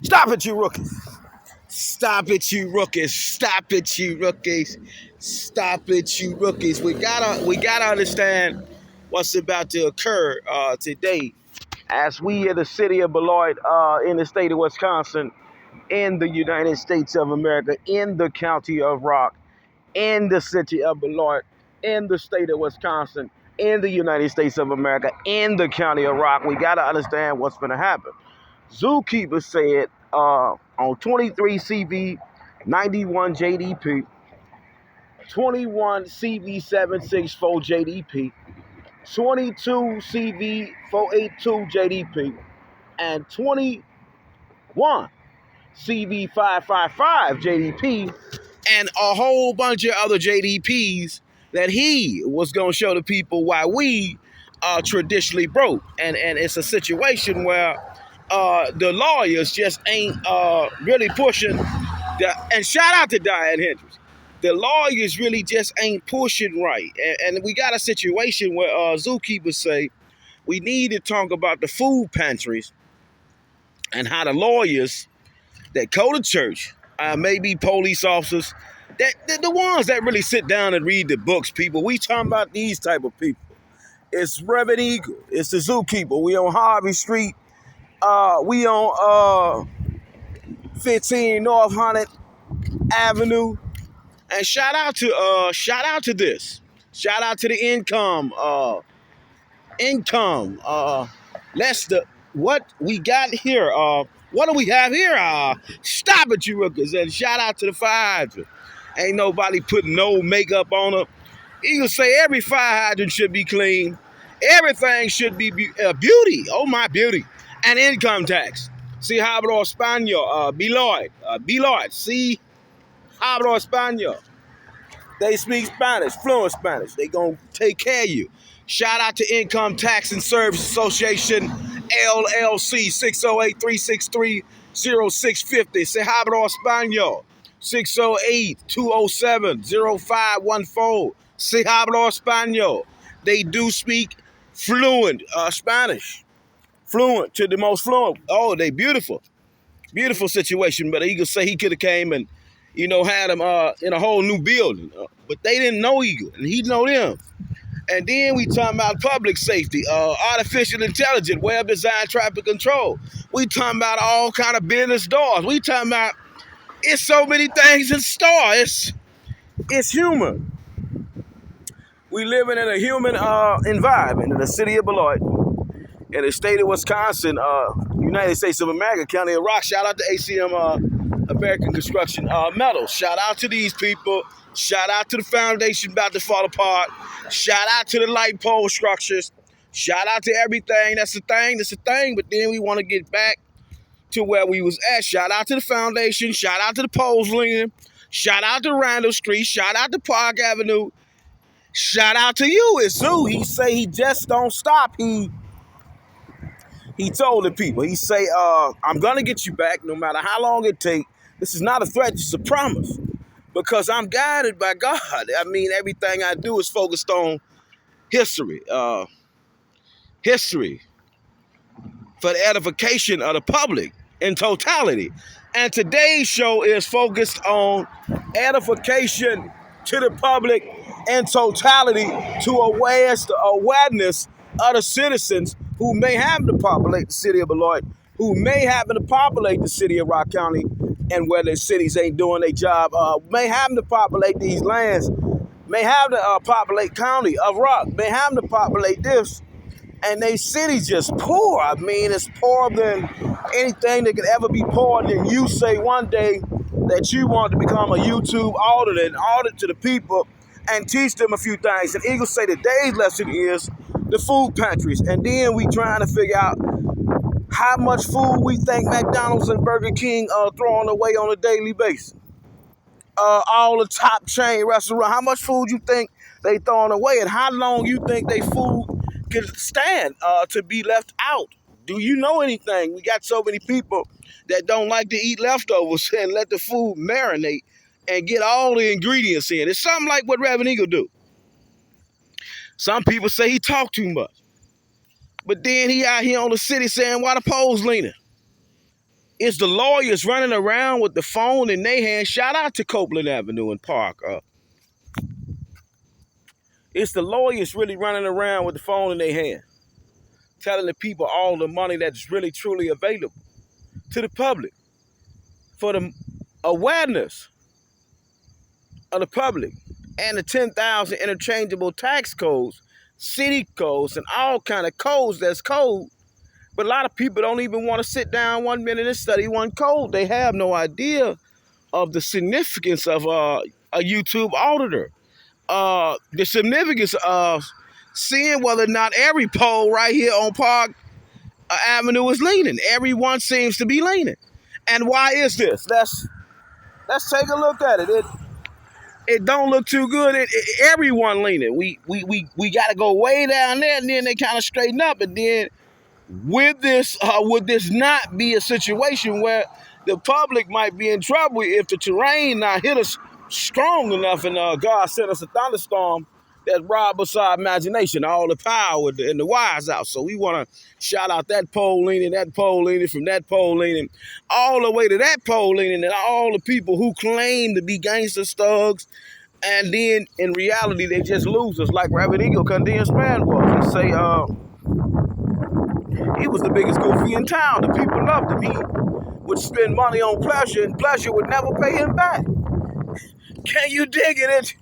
Stop it, you rookies. Stop it, you rookies. Stop it, you rookies. Stop it, you rookies. We gotta understand what's about to occur today as we in the city of Beloit, in the state of Wisconsin, in the United States of America, in the county of Rock, in the city of Beloit, in the state of Wisconsin, in the United States of America, in the county of Rock. We got to understand what's going to happen. Zookeeper said on 23 CV 91 JDP, 21 CV 764 JDP, 22 CV 482 JDP, and 21 CV 555 JDP, and a whole bunch of other JDPs that he was going to show the people why we are traditionally broke. And it's a situation where the lawyers just ain't really pushing. And shout out to Diane Hendricks. The lawyers really just ain't pushing right. And we got a situation where zookeepers say we need to talk about the food pantries and how the lawyers that go to church, maybe police officers, that the ones that really sit down and read the books, people. We talking about these type of people. It's Reverend Eagle. It's the zookeeper. We on Harvey Street. We on 15 North 100 Avenue. And shout out to this. Shout out to the income. Lester, what we got here. What do we have here? Stop it, you rookers. And shout out to the fire hydrant. Ain't nobody putting no makeup on her. You say every fire hydrant should be clean. Everything should be beauty. Oh, my beauty. And income tax. See, hablo español. Beloit. See, hablo español. They speak Spanish, fluent Spanish. They gonna take care of you. Shout out to Income Tax and Service Association, LLC, 608-363-0650. Se habla español, 608-207-0514. Se habla español. They do speak fluent Spanish. Fluent to the most fluent. Oh, they beautiful. Beautiful situation, but Eagle say he could have came and, had them in a whole new building. But they didn't know Eagle, and he know them. And then we talking about public safety, artificial intelligence, web design, traffic control. We talking about all kind of business doors. We talking about it's so many things in store. It's human. We living in a human environment in the city of Beloit, in the state of Wisconsin, United States of America, County of Rock. Shout out to ACM American Construction Metals. Shout out to these people. Shout out to the foundation about to fall apart. Shout out to the light pole structures. Shout out to everything. That's the thing. But then we want to get back to where we was at. Shout out to the foundation. Shout out to the poles leaning. Shout out to Randall Street. Shout out to Park Avenue. Shout out to you. It's Zoo. He say he just don't stop. He told the people, he say, I'm going to get you back no matter how long it takes. This is not a threat, it's a promise. Because I'm guided by God. I mean, everything I do is focused on history. History for the edification of the public in totality. And today's show is focused on edification to the public in totality, to awareness of the citizens who may happen to populate the city of Beloit, who may happen to populate the city of Rock County, and where their cities ain't doing their job, may happen to populate these lands, may have to populate county of Rock, may have to populate this, and they city just poor. I mean, it's poorer than anything that could ever be poorer than you say one day that you want to become a YouTube auditor and audit to the people and teach them a few things. And Eagle say today's lesson is the food pantries. And then we trying to figure out how much food we think McDonald's and Burger King are throwing away on a daily basis. All the top chain restaurants, how much food you think they throwing away, and how long you think they food can stand to be left out? Do you know anything? We got so many people that don't like to eat leftovers and let the food marinate and get all the ingredients in. It's something like what Reverend Eagle do. Some people say he talk too much. But then he out here on the city saying, why the poles leaning? It's the lawyers running around with the phone in their hand. Shout out to Copeland Avenue and Park. It's the lawyers really running around with the phone in their hand, telling the people all the money that's really truly available to the public for the awareness of the public and the 10,000 interchangeable tax codes, city codes, and all kind of codes that's code. But a lot of people don't even want to sit down 1 minute and study one code. They have no idea of the significance of a YouTube auditor. The significance of seeing whether or not every pole right here on Park Avenue is leaning. Everyone seems to be leaning. And why is this? Let's take a look at it. It don't look too good. Everyone leaning. We got to go way down there, and then they kind of straighten up. And then would this not be a situation where the public might be in trouble if the terrain not hit us strong enough, and God sent us a thunderstorm that robbed us our imagination, all the power and the wires out. So we want to shout out that pole leaning, from that pole leaning, all the way to that pole leaning, and all the people who claim to be gangster thugs, and then in reality they just losers, like Reverend Eagle Condensed Man was. They say he was the biggest goofy in town. The people loved him. He would spend money on pleasure, and pleasure would never pay him back. Can you dig it?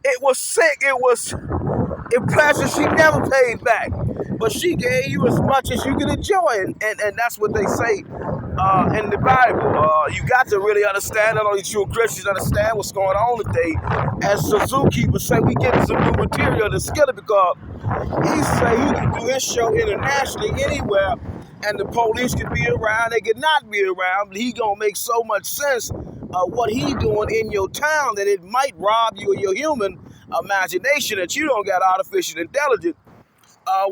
It was sick. It was in pleasure she never paid back, but she gave you as much as you could enjoy, and that's what they say in the Bible. You got to really understand that. Only true Christians understand what's going on today. As Suzuki would say, we getting some new material to Skiller, because he say he can do his show internationally anywhere, and the police can be around, they can not be around, but he gonna make so much sense of what he doing in your town that it might rob you of your human imagination, that you don't got artificial intelligence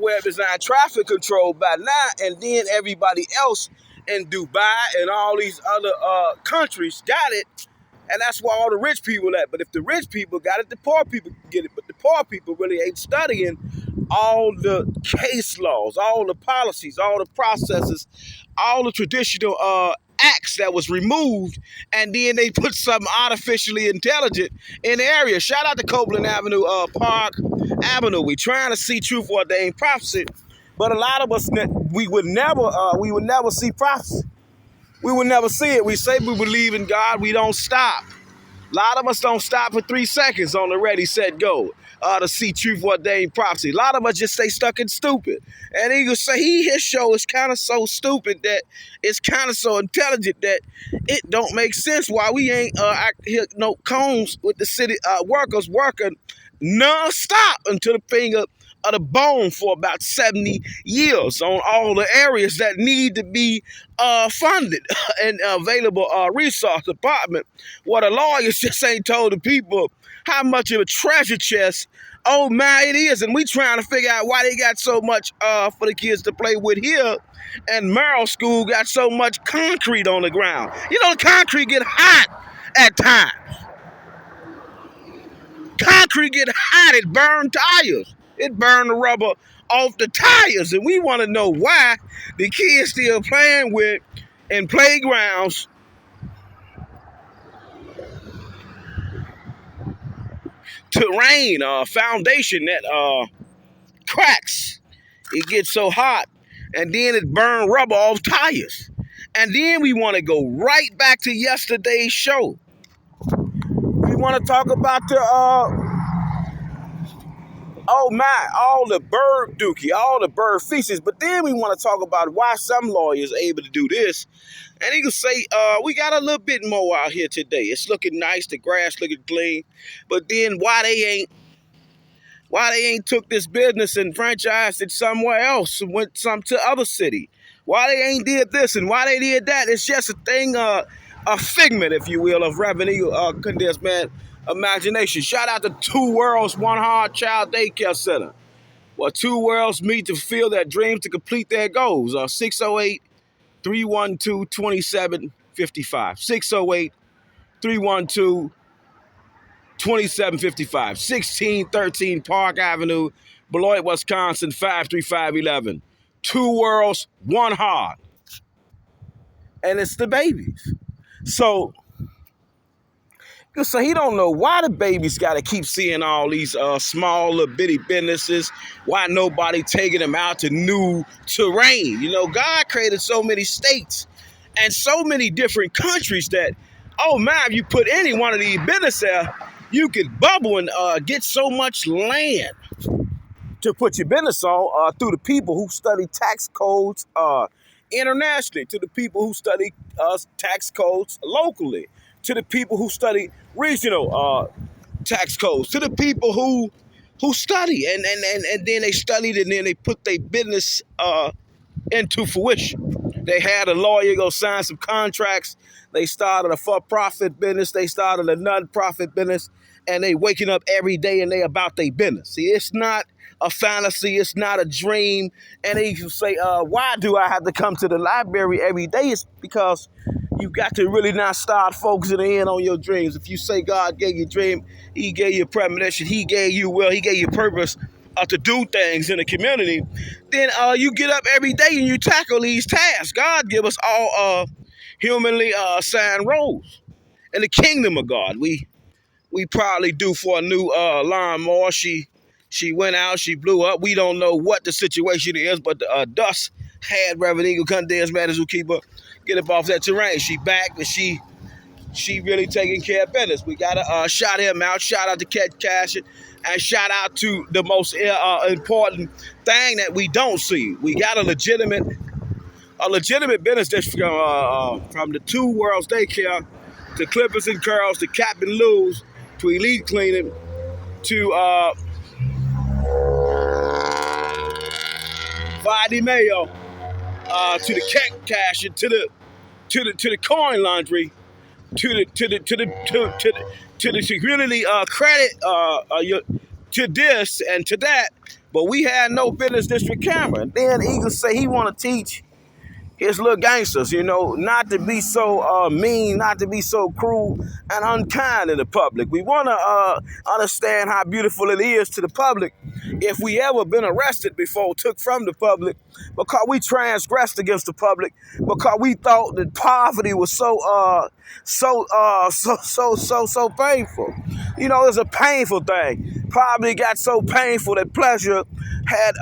where designed traffic control by now, and then everybody else in Dubai and all these other countries got it, and that's where all the rich people at. But if the rich people got it, the poor people can get it. But the poor people really ain't studying all the case laws, all the policies, all the processes, all the traditional acts that was removed, and then they put something artificially intelligent in the area. Shout out to Copeland Avenue, Park Avenue. We trying to see truth or ordained prophecy, but a lot of us we would never see prophecy. We would never see it. We say we believe in God. We don't stop. A lot of us don't stop for 3 seconds on the ready, set, go to see truth ordained prophecy. A lot of us just stay stuck in stupid. And he could say his show is kind of so stupid that it's kind of so intelligent that it don't make sense why we ain't no combs with the city workers working non-stop until the finger of the bone for about 70 years on all the areas that need to be funded and available resource department. What the lawyers just ain't told the people how much of a treasure chest, oh my, it is. And we trying to figure out why they got so much for the kids to play with here. And Merrill School got so much concrete on the ground. You know, the concrete get hot at times. Concrete get hot, it burn tires. It burned the rubber off the tires, and we want to know why the kids still playing with in playgrounds terrain, foundation that cracks. It gets so hot, and then it burn rubber off tires. And then we want to go right back to yesterday's show. We want to talk about the oh my, all the bird dookie, all the bird feces. But then we want to talk about why some lawyers are able to do this. And he can say, we got a little bit more out here today. It's looking nice, the grass looking clean. But then why they ain't took this business and franchised it somewhere else and went some to other city? Why they ain't did this and why they did that? It's just a thing, a figment, if you will, of Reverend Eagle Condensed Man imagination. Shout out to Two Worlds, One Heart Child Daycare Center, where two worlds meet to fulfill their dreams, to complete their goals. 608-312-2755. 608-312-2755. 1613 Park Avenue, Beloit, Wisconsin, 53511. Two Worlds, One Heart. and it's the babies. So he don't know why the babies got to keep seeing all these small little bitty businesses. Why nobody taking them out to new terrain? You know, God created so many states and so many different countries that, oh man, if you put any one of these businesses there, you could bubble and get so much land to put your business on through the people who study tax codes internationally, to the people who study tax codes locally, to the people who study regional tax codes, to the people who study and then they studied and then they put their business into fruition. They had a lawyer go sign some contracts. They started a for-profit business. They started a non-profit business, and they waking up every day and they about their business. See, it's not a fantasy. It's not a dream. And they say, why do I have to come to the library every day? It's because you got to really not start focusing in on your dreams. If you say God gave you a dream, he gave you a premonition, he gave you will, he gave you purpose to do things in the community, then you get up every day and you tackle these tasks. God give us all humanly assigned roles in the kingdom of God. We probably due for a new lawnmower. She went out, she blew up. We don't know what the situation is, but the dust had Reverend Eagle Condez Matters who keep her get up off that terrain. She back, but she really taking care of business. We gotta shout him out. Shout out to Cat Cash, and shout out to the most important thing that we don't see. We got a legitimate business that's from the Two Worlds Daycare to Clippers and Curls to Captain Lou's to Elite Cleaning to Vadi Mayo to the Cat Cash to the Coin Laundry to the community credit to this and to that, but we had no business district camera. Then Eagle say he want to teach his little gangsters, you know, not to be so mean, not to be so cruel and unkind in the public. We want to understand how beautiful it is to the public if we ever been arrested before, took from the public, because we transgressed against the public, because we thought that poverty was so painful. You know, it's a painful thing. Poverty got so painful that pleasure had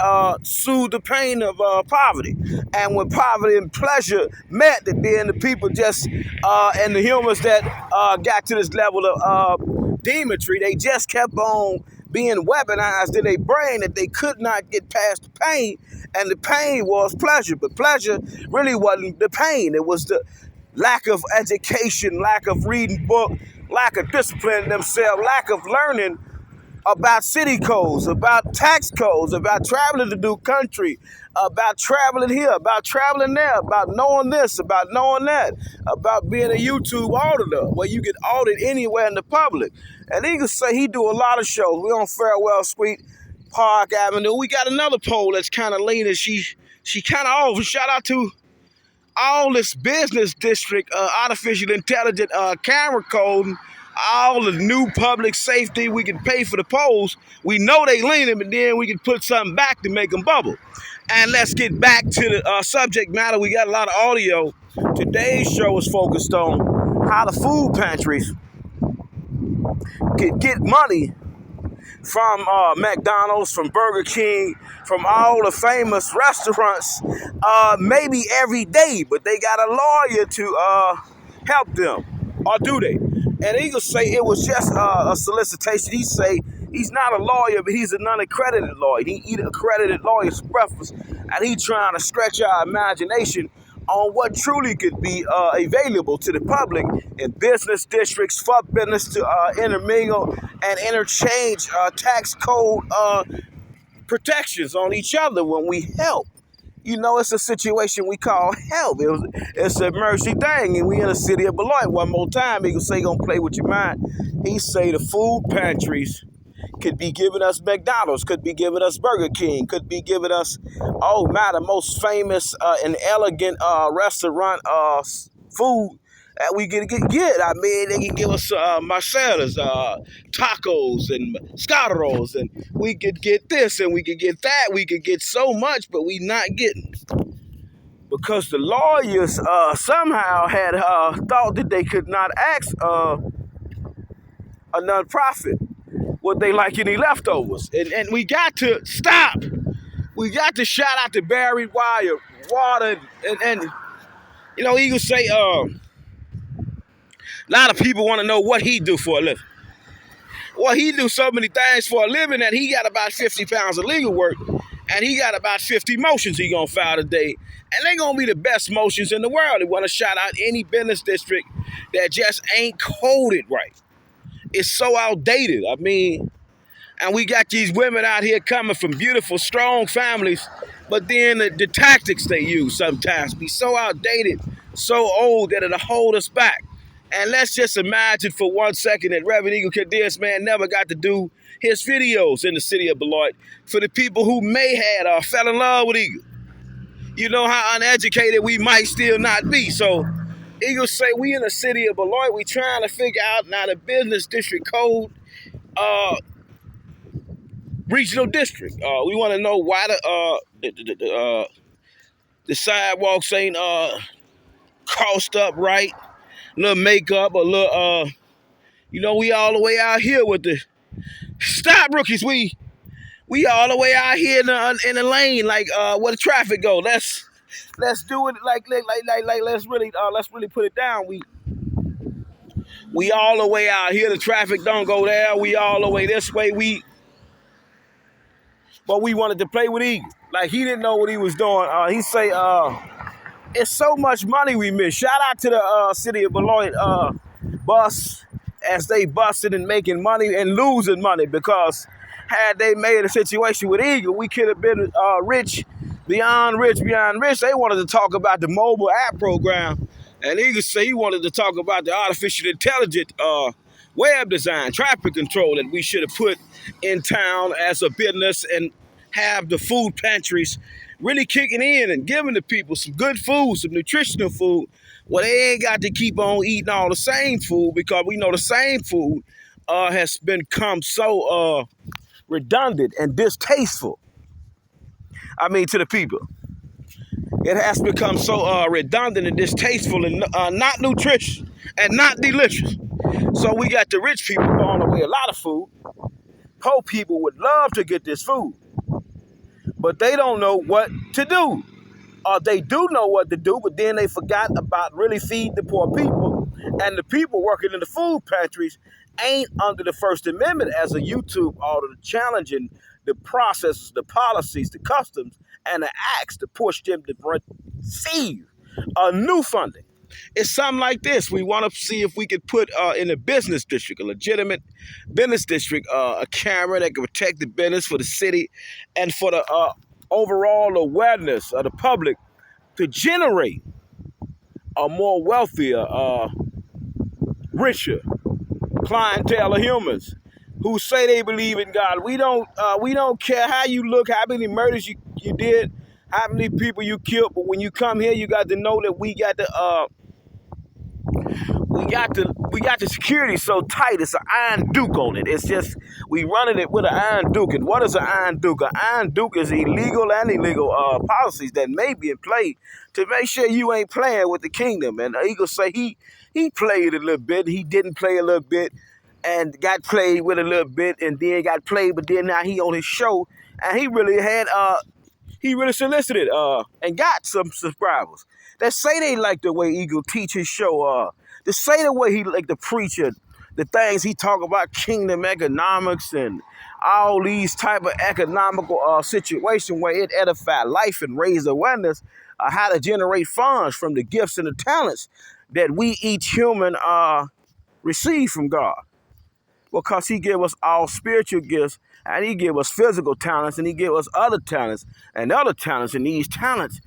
soothed the pain of poverty. And when poverty and pleasure met, then the people just, and the humans that got to this level of demetry, they just kept on being weaponized in their brain that they could not get past the pain, and the pain was pleasure. But pleasure really wasn't the pain. It was the lack of education, lack of reading book, lack of discipline themselves, lack of learning about city codes, about tax codes, about traveling to new country, about traveling here, about traveling there, about knowing this, about knowing that, about being a YouTube auditor where you get audit anywhere in the public. And he can say he do a lot of shows. We on Farewell Street, Park Avenue. We got another pole that's kind of leaning. She kind of off. Shout out to all this business district, artificial intelligent camera coding, all the new public safety. We can pay for the poles. We know they leaning, but then we can put something back to make them bubble. And let's get back to the subject matter. We got a lot of audio. Today's show is focused on how the food pantries can get money from McDonald's, from Burger King, from all the famous restaurants, maybe every day, but they got a lawyer to help them, or do they? And Eagle say it was just a solicitation. He say he's not a lawyer, but he's a non-accredited lawyer. He eat accredited lawyer's breakfast, and he trying to stretch our imagination on what truly could be available to the public in business districts for business to intermingle and interchange tax code protections on each other when we help. You know, it's a situation we call help. It's a mercy thing, and we in the city of Beloit. One more time, he can say, gonna play with your mind. He say the food pantries could be giving us McDonald's, could be giving us Burger King, could be giving us, oh my, the most famous and elegant restaurant food that we can get. I mean, they can give us Marcella's, tacos and Scaros, and we could get this and we could get that. We could get so much, but we not getting. because the lawyers somehow had thought that they could not ask a nonprofit would they like any leftovers. And we got to stop. We got to shout out to Barry Wire, Water, and you know, Eagle say a lot of people want to know what he do for a living. Well, he do so many things for a living that he got about 50 pounds of legal work, and he got about 50 motions he gonna file today. And they gonna be the best motions in the world. They want to shout out any business district that just ain't coded right. It's so outdated. I mean, and we got these women out here coming from beautiful, strong families, but then the tactics they use sometimes be so outdated, so old that it'll hold us back. And let's just imagine for 1 second that Reverend Eagle Cadence, man, never got to do his videos in the city of Beloit for the people who may have fell in love with Eagle. You know how uneducated we might still not be. So Eagle say we in the city of Beloit, we trying to figure out now the business district code, regional district. We want to know why the sidewalks ain't crossed up right, a little makeup, a little you know, we all the way out here with the stop rookies. We all the way out here in the lane, like where the traffic go. Let's do it like let's really put it down. We all the way out here. The traffic don't go there. We all the way this way. But we wanted to play with Eagle. Like he didn't know what he was doing. He say it's so much money we missed. Shout out to the city of Beloit bus as they busted and making money and losing money, because had they made a situation with Eagle, we could have been rich beyond rich. They wanted to talk about the mobile app program, and Eagle said he wanted to talk about the artificial intelligence web design, traffic control that we should have put in town as a business, and have the food pantries really kicking in and giving the people some good food, some nutritional food. Well, they ain't got to keep on eating all the same food, because we know the same food has become so redundant and distasteful. I mean, to the people. It has become so redundant and distasteful and not nutritious and not delicious. So we got the rich people throwing away a lot of food. Poor people would love to get this food, but they don't know what to do. They do know what to do, but then they forgot about really feeding the poor people. And the people working in the food pantries ain't under the First Amendment as a YouTube order challenging the processes, the policies, the customs, and the acts to push them to receive new funding. It's something like this. We want to see if we could put in a business district, a legitimate business district, a camera that can protect the business for the city and for the overall awareness of the public to generate a more wealthier, richer clientele of humans who say they believe in God. We don't care how you look, how many murders you did, how many people you killed, but when you come here, you got to know that we got the security so tight. It's an iron duke on it. It's just we running it with an iron duke. And what is an iron duke? An iron duke is illegal and illegal policies that may be in play to make sure you ain't playing with the kingdom. And Eagle say he played a little bit. He didn't play a little bit and got played with a little bit, and then got played. But then now he on his show, and he really had he really solicited and got some subscribers that say they like the way Eagle teach his show. To say the way he like to preach it, the things he talk about kingdom economics and all these type of economical situation where it edify life and raise awareness of how to generate funds from the gifts and the talents that we each human receive from God. Because he gave us all spiritual gifts, and he gave us physical talents, and he gave us other talents, and these talents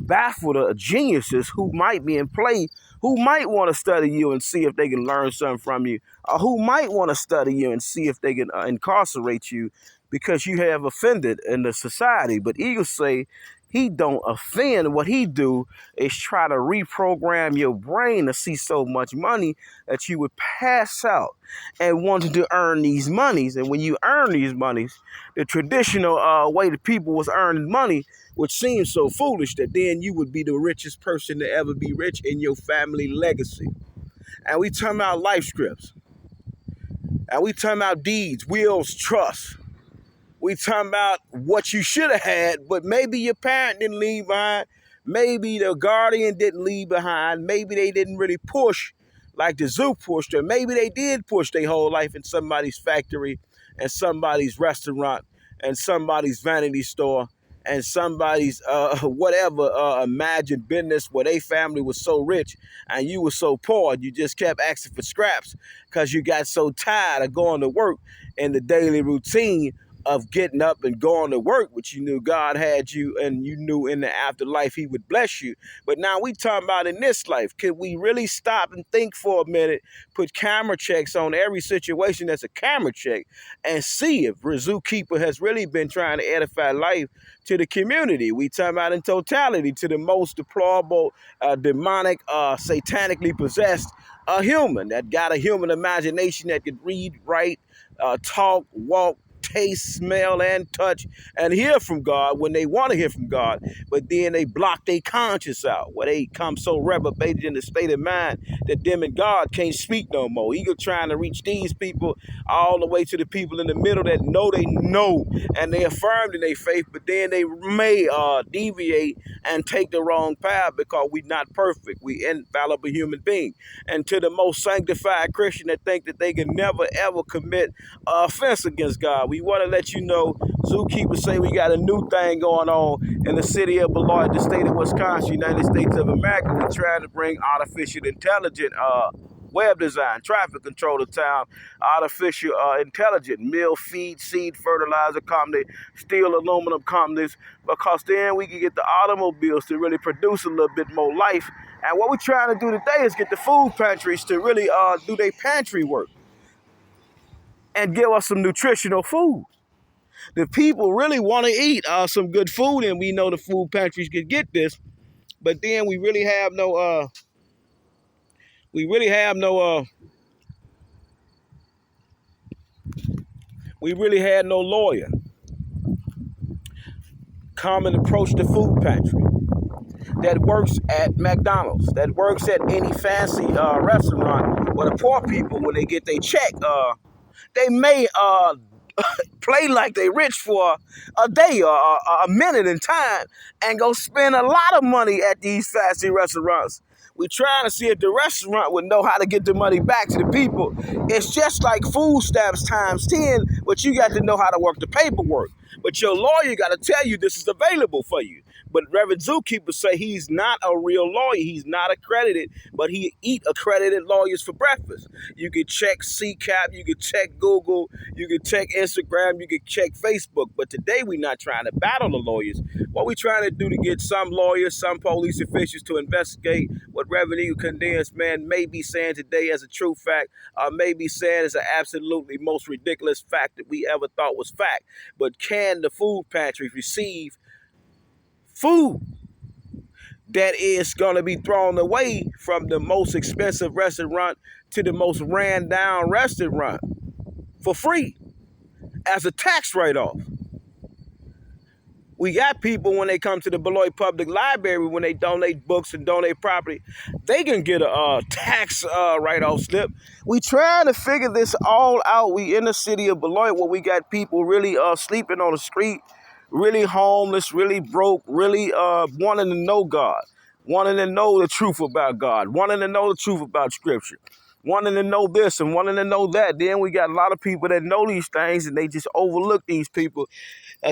baffle the geniuses who might be in play, who might want to study you and see if they can learn something from you, or who might want to study you and see if they can incarcerate you because you have offended in the society. But Eagle say he don't offend. What he do is try to reprogram your brain to see so much money that you would pass out and wanted to earn these monies. And when you earn these monies, the traditional way that people was earning money which seems so foolish that then you would be the richest person to ever be rich in your family legacy. And we talking about life scripts. And we talking about deeds, wills, trust. We talking about what you should have had, but maybe your parent didn't leave behind. Maybe the guardian didn't leave behind. Maybe they didn't really push like the zoo pushed, or maybe they did push their whole life in somebody's factory and somebody's restaurant and somebody's vanity store and somebody's whatever imagined business where they family was so rich and you were so poor, you just kept asking for scraps because you got so tired of going to work in the daily routine of getting up and going to work, which you knew God had you and you knew in the afterlife he would bless you. But now we talking about in this life, could we really stop and think for a minute, put camera checks on every situation that's a camera check and see if Zookeeper has really been trying to edify life to the community? We talking about in totality to the most deplorable, demonic, satanically possessed human that got a human imagination that could read, write, talk, walk, taste, smell, and touch, and hear from God when they want to hear from God, but then they block their conscience out, where they come so reprobated in the state of mind that them and God can't speak no more. Eagle trying to reach these people all the way to the people in the middle that know they know, and they affirmed in their faith, but then they may deviate and take the wrong path because we're not perfect. We infallible human beings. And to the most sanctified Christian that think that they can never, ever commit offense against God, we want to let you know, Zookeeper say we got a new thing going on in the city of Beloit, the state of Wisconsin, United States of America. We're trying to bring artificial intelligent web design, traffic control to town, artificial intelligent mill, feed, seed, fertilizer company, steel, aluminum companies, because then we can get the automobiles to really produce a little bit more life. And what we're trying to do today is get the food pantries to really do their pantry work and give us some nutritional food. The people really want to eat some good food, and we know the food pantries could get this, but then we really have no we really had no lawyer come and approach the food pantry that works at McDonald's, that works at any fancy restaurant where the poor people, when they get their check, they may play like they rich for a day or a minute in time and go spend a lot of money at these fancy restaurants. We're trying to see if the restaurant would know how to get the money back to the people. It's just like food stamps times 10, but you got to know how to work the paperwork. But your lawyer got to tell you this is available for you. But Reverend Zookeeper say he's not a real lawyer. He's not accredited, but he eat accredited lawyers for breakfast. You can check CCAP, you can check Google, you can check Instagram, you can check Facebook. But today we're not trying to battle the lawyers. What we're trying to do to get some lawyers, some police officials to investigate what Reverend Eagle Condensed Man may be saying today as a true fact, may be saying as an absolutely most ridiculous fact that we ever thought was fact. But can the food pantries receive food that is going to be thrown away from the most expensive restaurant to the most ran down restaurant for free as a tax write-off? We got people, when they come to the Beloit Public Library, when they donate books and donate property, they can get a tax write-off slip. We trying to figure this all out. We in the city of Beloit where we got people really sleeping on the street, really homeless, really broke, really wanting to know God, wanting to know the truth about God, wanting to know the truth about Scripture, wanting to know this and wanting to know that. Then we got a lot of people that know these things and they just overlook these people.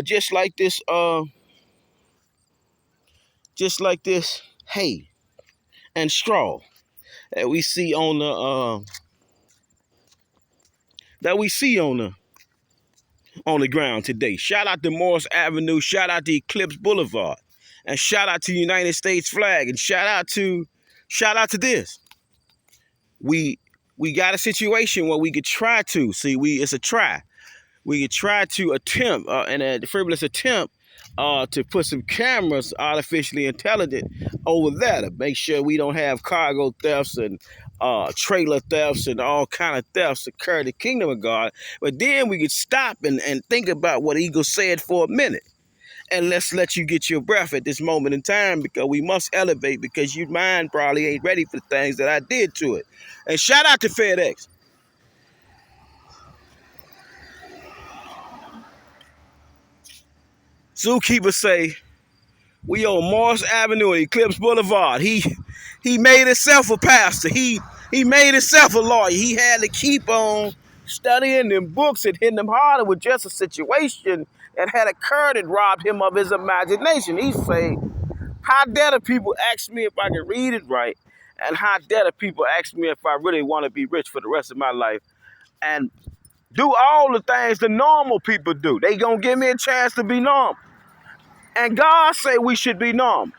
Just like this hay and straw that we see on the ground today. Shout out to Morris Avenue, shout out to Eclipse Boulevard, and shout out to United States flag, and shout out to this. We got a situation where we could try to it's a try. We could try to attempt and a frivolous attempt to put some cameras, artificially intelligent, over there to make sure we don't have cargo thefts and trailer thefts and all kind of thefts occur in the kingdom of God. But then we could stop and think about what Eagle said for a minute And let's let you get your breath at this moment in time, because we must elevate, because your mind probably ain't ready for the things that I did to it. And shout out to FedEx. Zookeeper say we on Morris Avenue and Eclipse Boulevard. He made himself a pastor. He made himself a lawyer. He had to keep on studying them books and hitting them harder with just a situation that had occurred and robbed him of his imagination. He say, how dare the people ask me if I can read it right, and how dare the people ask me if I really want to be rich for the rest of my life and do all the things the normal people do. They gonna give me a chance to be normal. And God say we should be normal.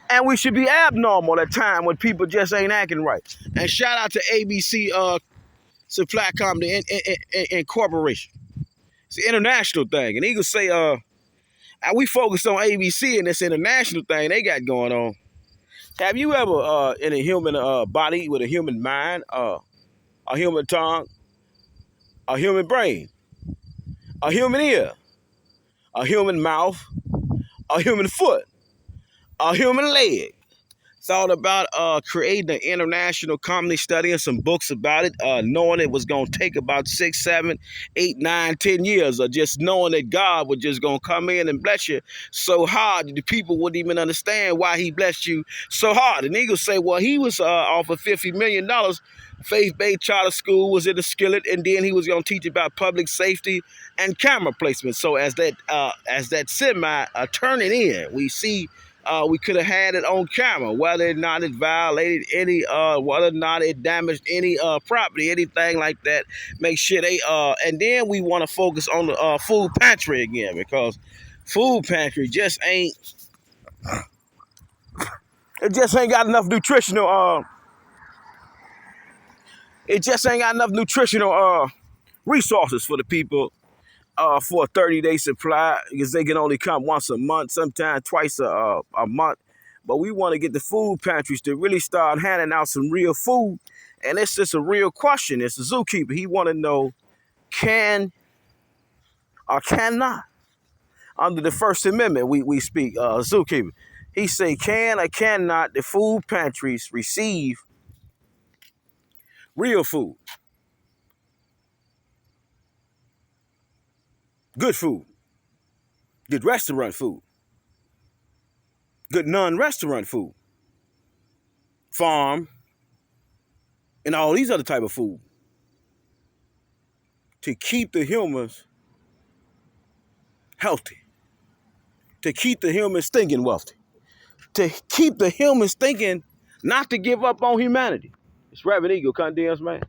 And we should be abnormal at time when people just ain't acting right. And shout out to ABC Supply Company Incorporation. It's an international thing. And he could say, we focus on ABC and this international thing they got going on. Have you ever in a human body with a human mind, a human tongue, a human brain, a human ear, a human mouth, a human foot, a human leg? It's all about creating an international company, studying some books about it, knowing it was going to take about 6, 7, 8, 9, 10 years, or just knowing that God was just going to come in and bless you so hard that the people wouldn't even understand why he blessed you so hard. And he could say, well, he was offered $50 million. Faith-based charter school was in the skillet, and then he was going to teach about public safety and camera placement. So as that semi turning in, we see we could have had it on camera, whether or not it violated any, whether or not it damaged any property, anything like that. Make sure they, and then we want to focus on the food pantry again, because food pantry just ain't, it just ain't got enough nutritional, resources for the people for a 30-day supply, because they can only come once a month, sometimes twice a month. But we want to get the food pantries to really start handing out some real food. And it's just a real question. It's a zookeeper. He want to know, can or cannot, under the First Amendment we speak, zookeeper. He say, can or cannot the food pantries receive real food? Good food. Good restaurant food. Good non-restaurant food. Farm, and all these other type of food, to keep the humans healthy, to keep the humans thinking wealthy, to keep the humans thinking not to give up on humanity. It's Reverend Eagle, Condemns, man.